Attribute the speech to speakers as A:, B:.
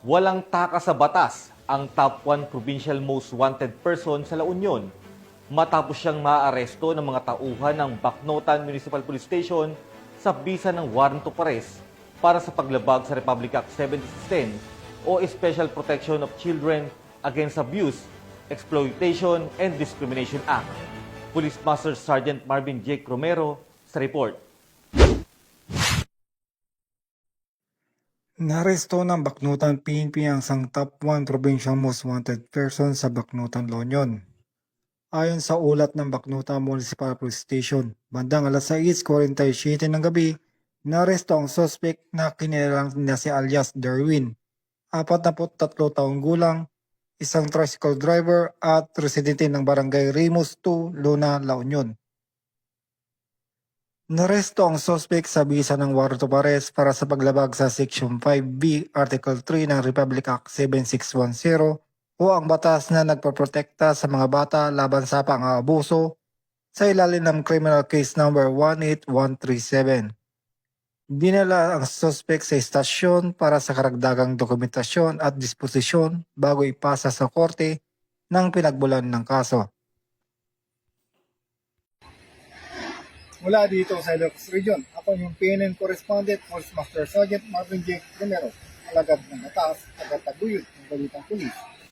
A: Walang takas sa batas ang top 1 provincial most wanted person sa La Union matapos siyang maaresto ng mga tauhan ng Bacnotan Municipal Police Station sa bisa ng warrant of arrest para sa paglabag sa Republic Act 7610 o Special Protection of Children Against Abuse, Exploitation, and Discrimination Act. Police Master Sergeant Marvin Jake Romero sa report.
B: Naresto ng Bacnotan PNP ang isang top 1 provincial most wanted person sa Bacnotan, La Union. Ayon sa ulat ng Bacnotan Municipal Police Station, bandang alas 6:47 ng gabi, naresto ang suspect na kinilalang na si alias Derwin, 43 taong gulang, isang tricycle driver at residente ng barangay Rimus 2, Luna, La Union. Naresto ang suspect sa bisa ng warrant of arrest para sa paglabag sa Section 5B, Article 3 ng Republic Act 7610 o ang batas na nagpoprotekta sa mga bata laban sa pang-aabuso sa ilalim ng Criminal Case Number 18137. Dinala ang suspect sa istasyon para sa karagdagang dokumentasyon at disposisyon bago ipasa sa korte ng pinagbulan ng kaso.
C: Mula dito sa Ilocos Region, ako yung PNN Correspondent, Police Master Sergeant Marvin J. Romero, alagad ng batas, tagataguyod ng balitang pulis.